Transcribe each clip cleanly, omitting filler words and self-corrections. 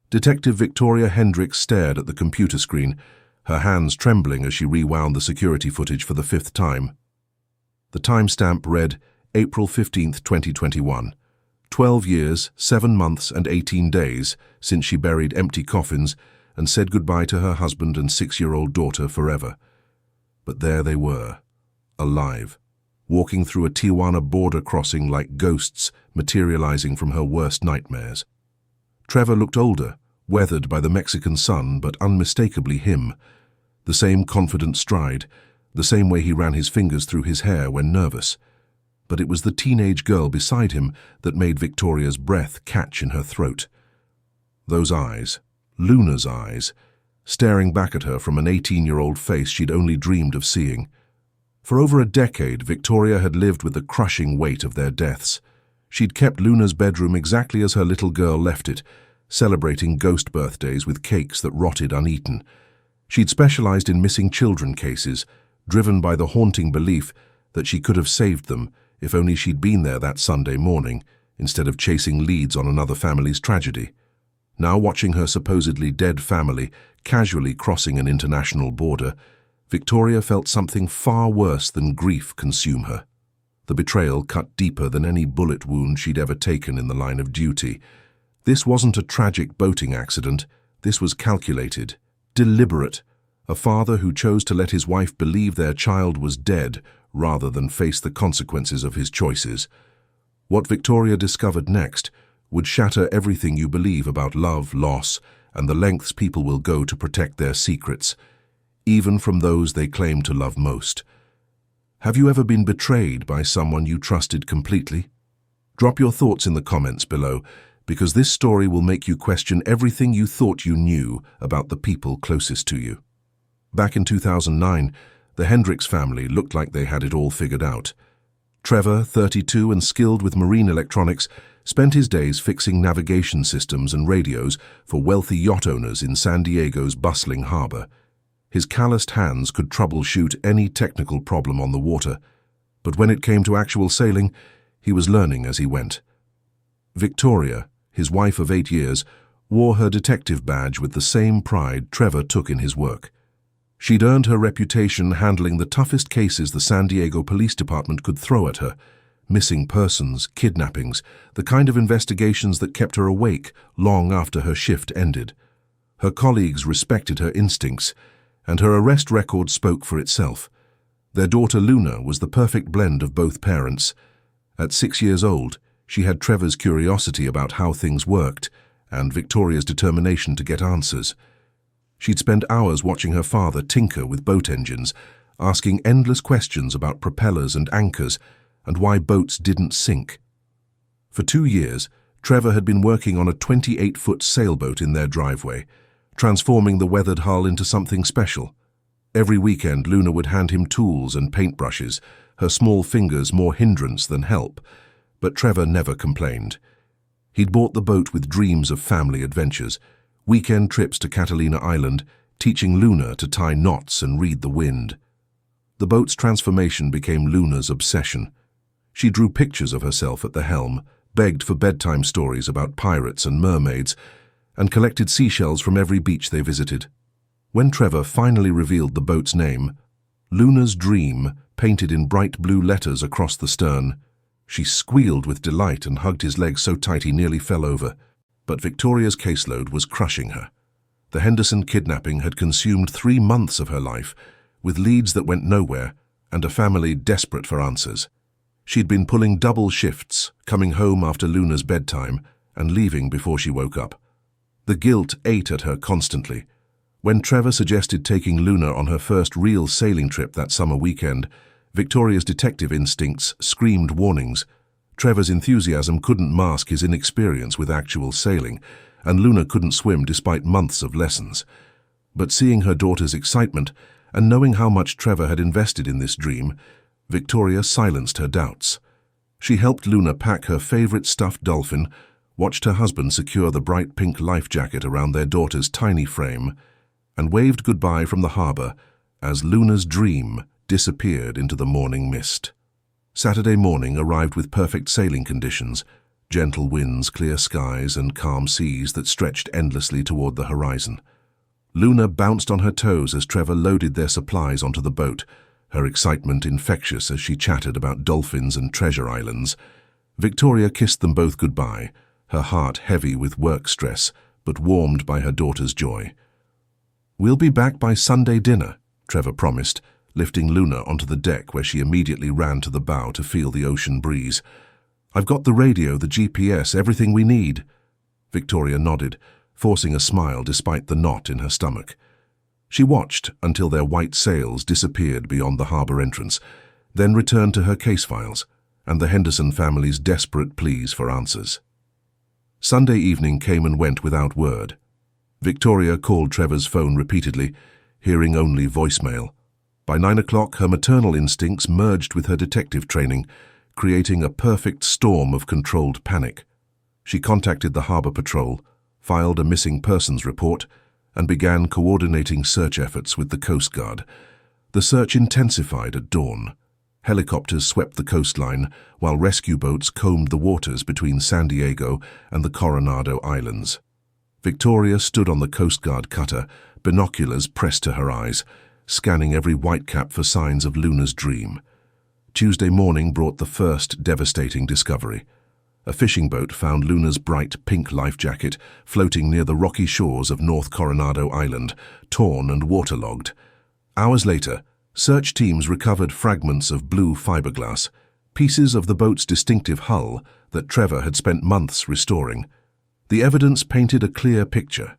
Detective Victoria Hendricks stared at the computer screen, her hands trembling as she rewound the security footage for the fifth time. The timestamp read April 15th, 2021. 12 years, 7 months and 18 days since she buried empty coffins and said goodbye to her husband and 6-year-old daughter forever. But there they were, alive, walking through a Tijuana border crossing like ghosts materializing from her worst nightmares. Trevor looked older, weathered by the Mexican sun, but unmistakably him. The same confident stride, the same way he ran his fingers through his hair when nervous. But it was the teenage girl beside him that made Victoria's breath catch in her throat. Those eyes, Luna's eyes, staring back at her from an 18-year-old face she'd only dreamed of seeing. For over a decade, Victoria had lived with the crushing weight of their deaths. She'd kept Luna's bedroom exactly as her little girl left it, celebrating ghost birthdays with cakes that rotted uneaten. She'd specialized in missing children cases, driven by the haunting belief that she could have saved them if only she'd been there that Sunday morning, instead of chasing leads on another family's tragedy. Now watching her supposedly dead family casually crossing an international border, Victoria felt something far worse than grief consume her. The betrayal cut deeper than any bullet wound she'd ever taken in the line of duty. This wasn't a tragic boating accident. This was calculated, deliberate. A father who chose to let his wife believe their child was dead rather than face the consequences of his choices. What Victoria discovered next would shatter everything you believe about love, loss, and the lengths people will go to protect their secrets, even from those they claim to love most. Have you ever been betrayed by someone you trusted completely? Drop your thoughts in the comments below, because this story will make you question everything you thought you knew about the people closest to you. Back in 2009, the Hendricks family looked like they had it all figured out. Trevor, 32 and skilled with marine electronics, spent his days fixing navigation systems and radios for wealthy yacht owners in San Diego's bustling harbor. His calloused hands could troubleshoot any technical problem on the water, but when it came to actual sailing, he was learning as he went. Victoria, his wife of 8 years, wore her detective badge with the same pride Trevor took in his work. She'd earned her reputation handling the toughest cases the San Diego Police Department could throw at her: missing persons, kidnappings, the kind of investigations that kept her awake long after her shift ended. Her colleagues respected her instincts, and her arrest record spoke for itself. Their daughter Luna was the perfect blend of both parents. At 6 years old, she had Trevor's curiosity about how things worked and Victoria's determination to get answers. She'd spend hours watching her father tinker with boat engines, asking endless questions about propellers and anchors and why boats didn't sink. For 2 years, Trevor had been working on a 28-foot sailboat in their driveway, transforming the weathered hull into something special. Every weekend, Luna would hand him tools and paintbrushes, her small fingers more hindrance than help, but Trevor never complained. He'd bought the boat with dreams of family adventures, weekend trips to Catalina Island, teaching Luna to tie knots and read the wind. The boat's transformation became Luna's obsession. She drew pictures of herself at the helm, begged for bedtime stories about pirates and mermaids, and collected seashells from every beach they visited. When Trevor finally revealed the boat's name, Luna's Dream, painted in bright blue letters across the stern, she squealed with delight and hugged his legs so tight he nearly fell over. But Victoria's caseload was crushing her. The Henderson kidnapping had consumed 3 months of her life, with leads that went nowhere and a family desperate for answers. She'd been pulling double shifts, coming home after Luna's bedtime and leaving before she woke up. The guilt ate at her constantly. When Trevor suggested taking Luna on her first real sailing trip that summer weekend, Victoria's detective instincts screamed warnings. Trevor's enthusiasm couldn't mask his inexperience with actual sailing, and Luna couldn't swim despite months of lessons. But seeing her daughter's excitement and knowing how much Trevor had invested in this dream, Victoria silenced her doubts. She helped Luna pack her favorite stuffed dolphin, watched her husband secure the bright pink life jacket around their daughter's tiny frame, and waved goodbye from the harbor as Luna's Dream disappeared into the morning mist. Saturday morning arrived with perfect sailing conditions. Gentle winds, clear skies, and calm seas that stretched endlessly toward the horizon. Luna bounced on her toes as Trevor loaded their supplies onto the boat, her excitement infectious as she chatted about dolphins and treasure islands. Victoria kissed them both goodbye, her heart heavy with work stress, but warmed by her daughter's joy. "We'll be back by Sunday dinner," Trevor promised, lifting Luna onto the deck where she immediately ran to the bow to feel the ocean breeze. "I've got the radio, the GPS, everything we need." Victoria nodded, forcing a smile despite the knot in her stomach. She watched until their white sails disappeared beyond the harbour entrance, then returned to her case files and the Henderson family's desperate pleas for answers. Sunday evening came and went without word. Victoria called Trevor's phone repeatedly, hearing only voicemail. By 9 o'clock, her maternal instincts merged with her detective training, creating a perfect storm of controlled panic. She contacted the harbour patrol, filed a missing persons report, and began coordinating search efforts with the Coast Guard. The search intensified at dawn. Helicopters swept the coastline, while rescue boats combed the waters between San Diego and the Coronado Islands. Victoria stood on the Coast Guard cutter, binoculars pressed to her eyes, scanning every whitecap for signs of Luna's dream. Tuesday morning brought the first devastating discovery. A fishing boat found Luna's bright pink life jacket floating near the rocky shores of North Coronado Island, torn and waterlogged. Hours later, search teams recovered fragments of blue fiberglass, pieces of the boat's distinctive hull that Trevor had spent months restoring. The evidence painted a clear picture.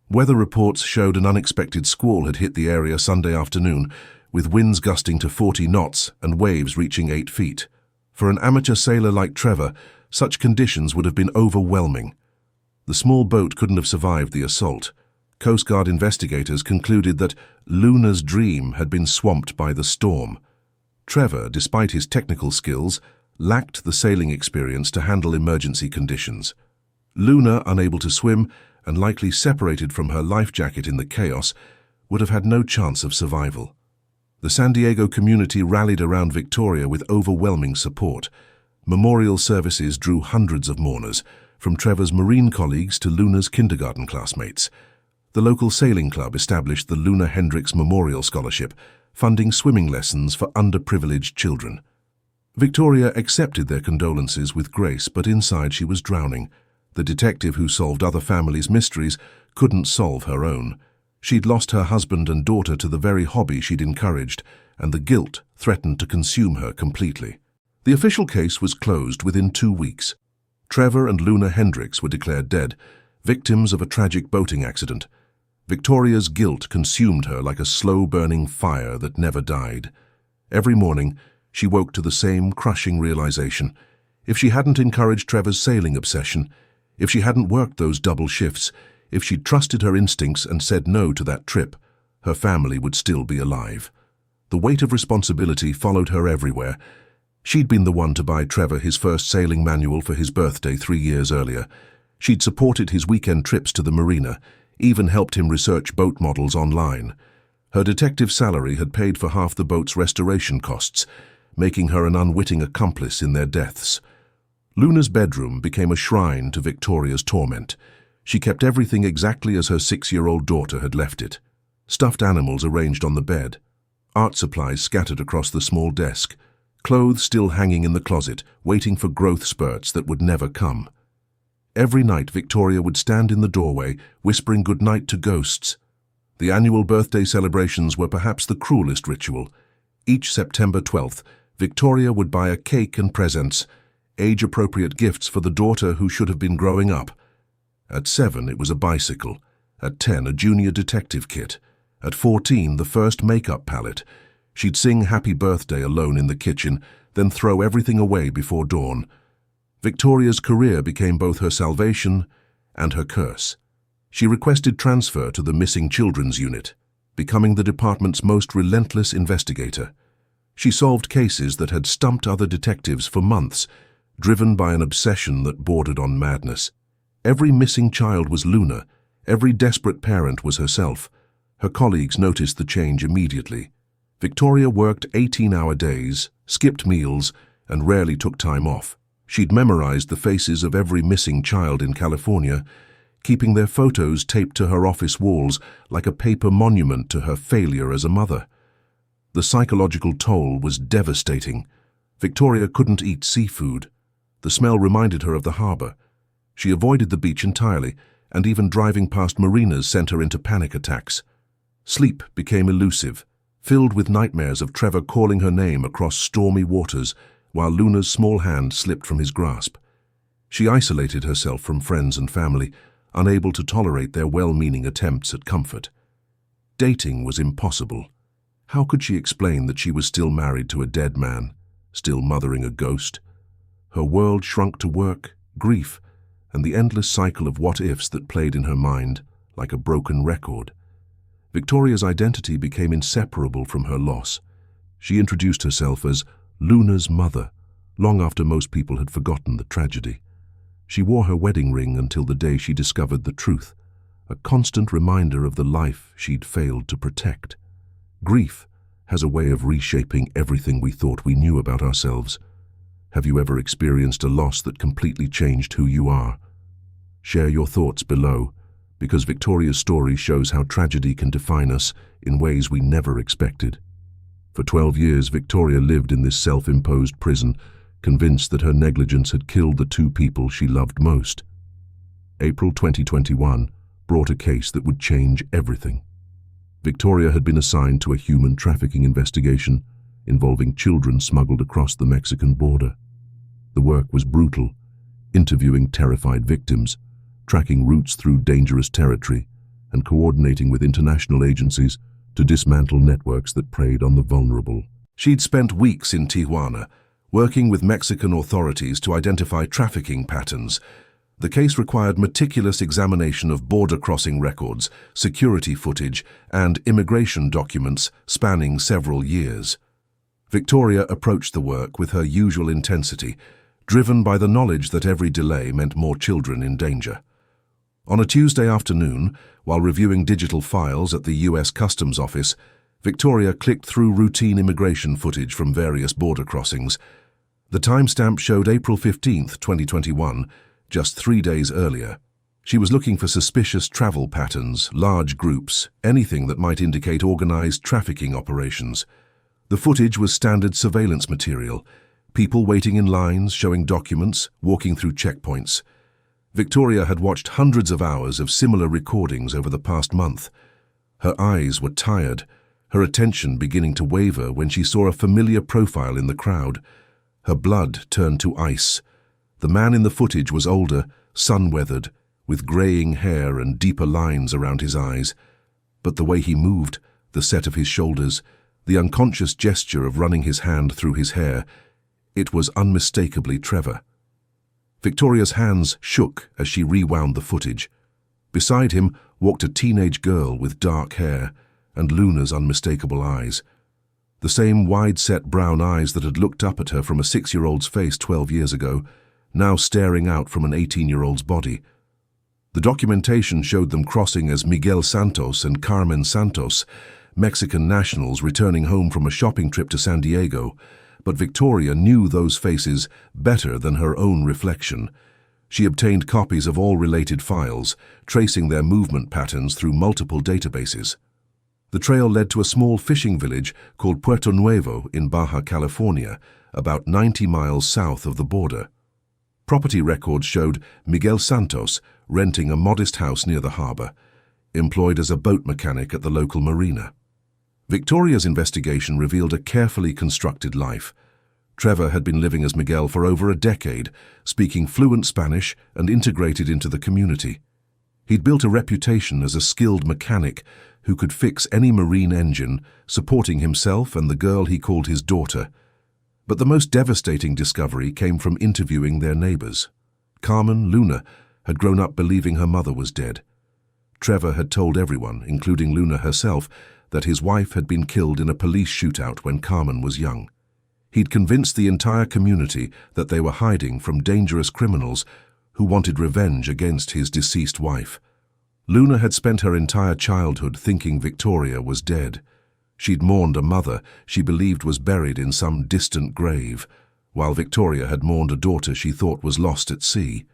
Weather reports showed an unexpected squall had hit the area Sunday afternoon, with winds gusting to 40 knots and waves reaching 8 feet. For an amateur sailor like Trevor, such conditions would have been overwhelming. The small boat couldn't have survived the assault. Coast Guard investigators concluded that Luna's dream had been swamped by the storm. Trevor, despite his technical skills, lacked the sailing experience to handle emergency conditions. Luna, unable to swim and likely separated from her life jacket in the chaos, would have had no chance of survival. The San Diego community rallied around Victoria with overwhelming support. Memorial services drew hundreds of mourners, from Trevor's Marine colleagues to Luna's kindergarten classmates. The local sailing club established the Luna Hendricks Memorial Scholarship, funding swimming lessons for underprivileged children. Victoria accepted their condolences with grace, but inside she was drowning. The detective who solved other families' mysteries couldn't solve her own. She'd lost her husband and daughter to the very hobby she'd encouraged, and the guilt threatened to consume her completely. The official case was closed within 2 weeks. Trevor and Luna Hendricks were declared dead, victims of a tragic boating accident. Victoria's guilt consumed her like a slow-burning fire that never died. Every morning, she woke to the same crushing realization. If she hadn't encouraged Trevor's sailing obsession, if she hadn't worked those double shifts, if she'd trusted her instincts and said no to that trip, her family would still be alive. The weight of responsibility followed her everywhere. She'd been the one to buy Trevor his first sailing manual for his birthday 3 years earlier. She'd supported his weekend trips to the marina, even helped him research boat models online. Her detective salary had paid for half the boat's restoration costs, making her an unwitting accomplice in their deaths. Luna's bedroom became a shrine to Victoria's torment. She kept everything exactly as her 6-year-old daughter had left it. Stuffed animals arranged on the bed, art supplies scattered across the small desk, clothes still hanging in the closet, waiting for growth spurts that would never come. Every night Victoria would stand in the doorway, whispering goodnight to ghosts. The annual birthday celebrations were perhaps the cruelest ritual. Each September 12th, Victoria would buy a cake and presents, age-appropriate gifts for the daughter who should have been growing up. At 7, it was a bicycle. At 10, a junior detective kit. At 14, the first makeup palette. She'd sing Happy Birthday alone in the kitchen, then throw everything away before dawn. Victoria's career became both her salvation and her curse. She requested transfer to the Missing Children's Unit, becoming the department's most relentless investigator. She solved cases that had stumped other detectives for months, driven by an obsession that bordered on madness. Every missing child was Luna. Every desperate parent was herself. Her colleagues noticed the change immediately. Victoria worked 18-hour days, skipped meals, and rarely took time off. She'd memorized the faces of every missing child in California, keeping their photos taped to her office walls like a paper monument to her failure as a mother. The psychological toll was devastating. Victoria couldn't eat seafood. The smell reminded her of the harbor. She avoided the beach entirely, and even driving past marinas sent her into panic attacks. Sleep became elusive, filled with nightmares of Trevor calling her name across stormy waters while Luna's small hand slipped from his grasp. She isolated herself from friends and family, unable to tolerate their well-meaning attempts at comfort. Dating was impossible. How could she explain that she was still married to a dead man, still mothering a ghost? Her world shrunk to work, grief, and the endless cycle of what-ifs that played in her mind like a broken record. Victoria's identity became inseparable from her loss. She introduced herself as Luna's mother, long after most people had forgotten the tragedy. She wore her wedding ring until the day she discovered the truth, a constant reminder of the life she'd failed to protect. Grief has a way of reshaping everything we thought we knew about ourselves. Have you ever experienced a loss that completely changed who you are? Share your thoughts below, because Victoria's story shows how tragedy can define us in ways we never expected. For 12 years, Victoria lived in this self-imposed prison, convinced that her negligence had killed the two people she loved most. April 2021 brought a case that would change everything. Victoria had been assigned to a human trafficking investigation involving children smuggled across the Mexican border. The work was brutal, interviewing terrified victims, tracking routes through dangerous territory, and coordinating with international agencies to dismantle networks that preyed on the vulnerable. She'd spent weeks in Tijuana, working with Mexican authorities to identify trafficking patterns. The case required meticulous examination of border crossing records, security footage, and immigration documents spanning several years. Victoria approached the work with her usual intensity, driven by the knowledge that every delay meant more children in danger. On a Tuesday afternoon, while reviewing digital files at the U.S. Customs Office, Victoria clicked through routine immigration footage from various border crossings. The timestamp showed April 15, 2021, just 3 days earlier. She was looking for suspicious travel patterns, large groups, anything that might indicate organized trafficking operations. The footage was standard surveillance material, people waiting in lines, showing documents, walking through checkpoints. Victoria had watched hundreds of hours of similar recordings over the past month. Her eyes were tired, her attention beginning to waver when she saw a familiar profile in the crowd. Her blood turned to ice. The man in the footage was older, sun-weathered, with graying hair and deeper lines around his eyes. But the way he moved, the set of his shoulders, the unconscious gesture of running his hand through his hair, it was unmistakably Trevor. Victoria's hands shook as she rewound the footage. Beside him walked a teenage girl with dark hair and Luna's unmistakable eyes. The same wide-set brown eyes that had looked up at her from a 6-year-old's face 12 years ago, now staring out from an 18-year-old's body. The documentation showed them crossing as Miguel Santos and Carmen Santos, Mexican nationals returning home from a shopping trip to San Diego, but Victoria knew those faces better than her own reflection. She obtained copies of all related files, tracing their movement patterns through multiple databases. The trail led to a small fishing village called Puerto Nuevo in Baja California, about 90 miles south of the border. Property records showed Miguel Santos renting a modest house near the harbor, employed as a boat mechanic at the local marina. Victoria's investigation revealed a carefully constructed life. Trevor had been living as Miguel for over a decade, speaking fluent Spanish and integrated into the community. He'd built a reputation as a skilled mechanic who could fix any marine engine, supporting himself and the girl he called his daughter. But the most devastating discovery came from interviewing their neighbors. Carmen, Luna, had grown up believing her mother was dead. Trevor had told everyone, including Luna herself, that his wife had been killed in a police shootout when Carmen was young. He'd convinced the entire community that they were hiding from dangerous criminals who wanted revenge against his deceased wife. Luna had spent her entire childhood thinking Victoria was dead. She'd mourned a mother she believed was buried in some distant grave. while Victoria had mourned a daughter she thought was lost at sea.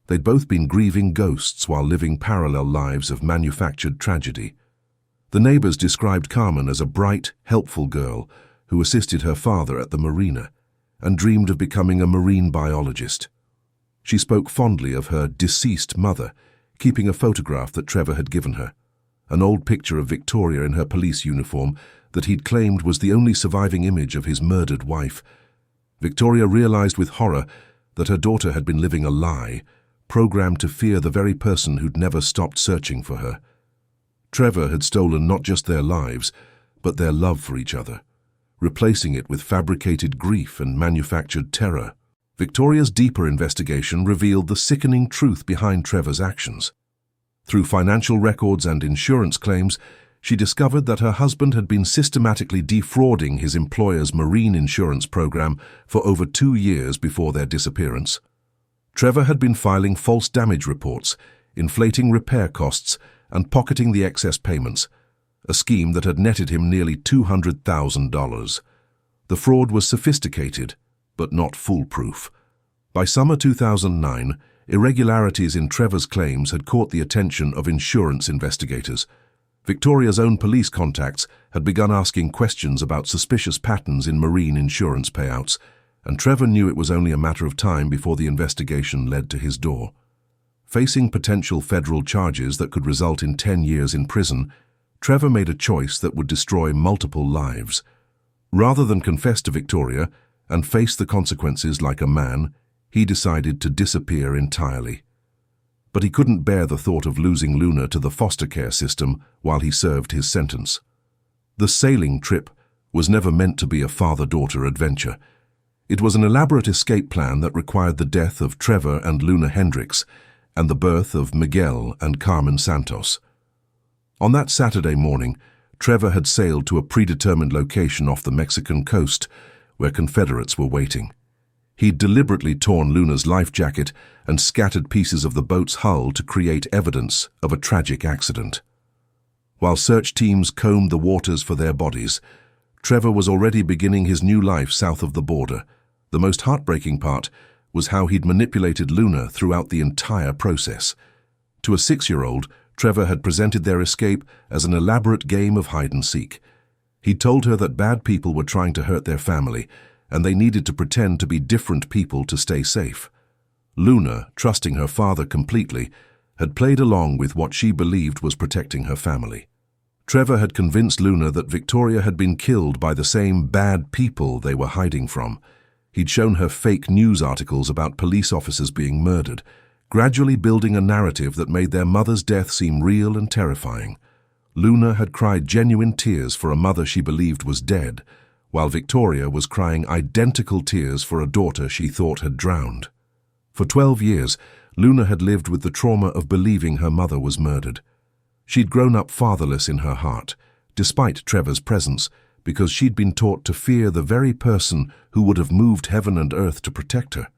They'd both been grieving ghosts while living parallel lives of manufactured tragedy. The neighbors described Carmen as a bright, helpful girl who assisted her father at the marina and dreamed of becoming a marine biologist. She spoke fondly of her deceased mother, keeping a photograph that Trevor had given her, an old picture of Victoria in her police uniform that he'd claimed was the only surviving image of his murdered wife. Victoria realized with horror that her daughter had been living a lie, programmed to fear the very person who'd never stopped searching for her. Trevor had stolen not just their lives, but their love for each other, replacing it with fabricated grief and manufactured terror. Victoria's deeper investigation revealed the sickening truth behind Trevor's actions. Through financial records and insurance claims, she discovered that her husband had been systematically defrauding his employer's marine insurance program for over 2 years before their disappearance. Trevor had been filing false damage reports, inflating repair costs, and pocketing the excess payments, a scheme that had netted him nearly $200,000. The fraud was sophisticated, but not foolproof. By summer 2009, irregularities in Trevor's claims had caught the attention of insurance investigators. Victoria's own police contacts had begun asking questions about suspicious patterns in marine insurance payouts, and Trevor knew it was only a matter of time before the investigation led to his door. Facing potential federal charges that could result in 10 years in prison, Trevor made a choice that would destroy multiple lives. Rather than confess to Victoria and face the consequences like a man, he decided to disappear entirely. But he couldn't bear the thought of losing Luna to the foster care system while he served his sentence. The sailing trip was never meant to be a father-daughter adventure. It was an elaborate escape plan that required the death of Trevor and Luna Hendricks and the birth of Miguel and Carmen Santos. On that Saturday morning, Trevor had sailed to a predetermined location off the Mexican coast where Confederates were waiting. He'd deliberately torn Luna's life jacket and scattered pieces of the boat's hull to create evidence of a tragic accident. While search teams combed the waters for their bodies, Trevor was already beginning his new life south of the border. The most heartbreaking part was how he'd manipulated Luna throughout the entire process. To a 6-year-old, Trevor had presented their escape as an elaborate game of hide-and-seek. He'd told her that bad people were trying to hurt their family, and they needed to pretend to be different people to stay safe. Luna, trusting her father completely, had played along with what she believed was protecting her family. Trevor had convinced Luna that Victoria had been killed by the same bad people they were hiding from. He'd shown her fake news articles about police officers being murdered, gradually building a narrative that made their mother's death seem real and terrifying. Luna had cried genuine tears for a mother she believed was dead, while Victoria was crying identical tears for a daughter she thought had drowned. For 12 years, Luna had lived with the trauma of believing her mother was murdered. She'd grown up fatherless in her heart, despite Trevor's presence, because she'd been taught to fear the very person who would have moved heaven and earth to protect her.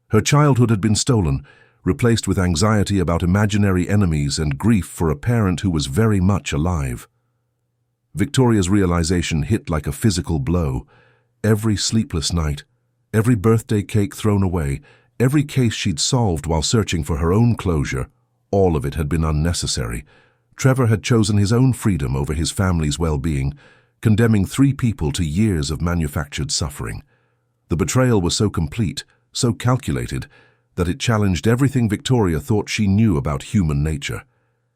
Her childhood had been stolen, replaced with anxiety about imaginary enemies and grief for a parent who was very much alive. Victoria's realization hit like a physical blow. Every sleepless night, every birthday cake thrown away, every case she'd solved while searching for her own closure, all of it had been unnecessary. Trevor had chosen his own freedom over his family's well-being, condemning 3 people to years of manufactured suffering. The betrayal was so complete, so calculated, that it challenged everything Victoria thought she knew about human nature.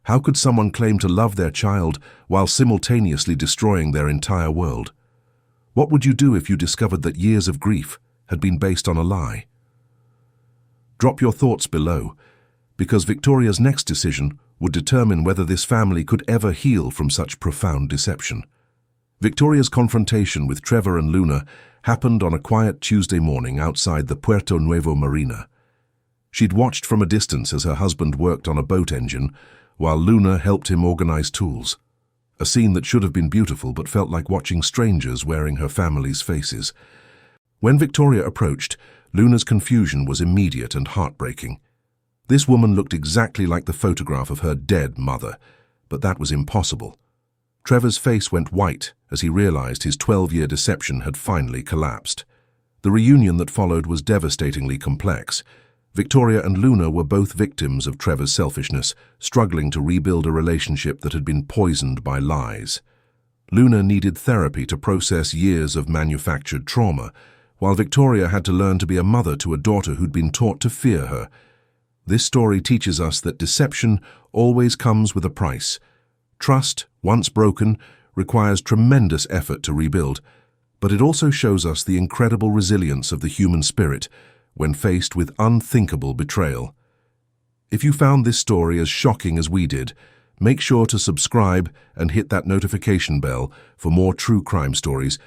How could someone claim to love their child while simultaneously destroying their entire world? What would you do if you discovered that years of grief had been based on a lie? Drop your thoughts below, because Victoria's next decision would determine whether this family could ever heal from such profound deception. Victoria's confrontation with Trevor and Luna happened on a quiet Tuesday morning outside the Puerto Nuevo marina. She'd watched from a distance as her husband worked on a boat engine, while Luna helped him organize tools. A scene that should have been beautiful but felt like watching strangers wearing her family's faces. When Victoria approached, Luna's confusion was immediate and heartbreaking. This woman looked exactly like the photograph of her dead mother, but that was impossible. Trevor's face went white as he realized his 12-year deception had finally collapsed. The reunion that followed was devastatingly complex. Victoria and Luna were both victims of Trevor's selfishness, struggling to rebuild a relationship that had been poisoned by lies. Luna needed therapy to process years of manufactured trauma, while Victoria had to learn to be a mother to a daughter who'd been taught to fear her. This story teaches us that deception always comes with a price. Trust, once broken, requires tremendous effort to rebuild, but it also shows us the incredible resilience of the human spirit when faced with unthinkable betrayal. If you found this story as shocking as we did, make sure to subscribe and hit that notification bell for more true crime stories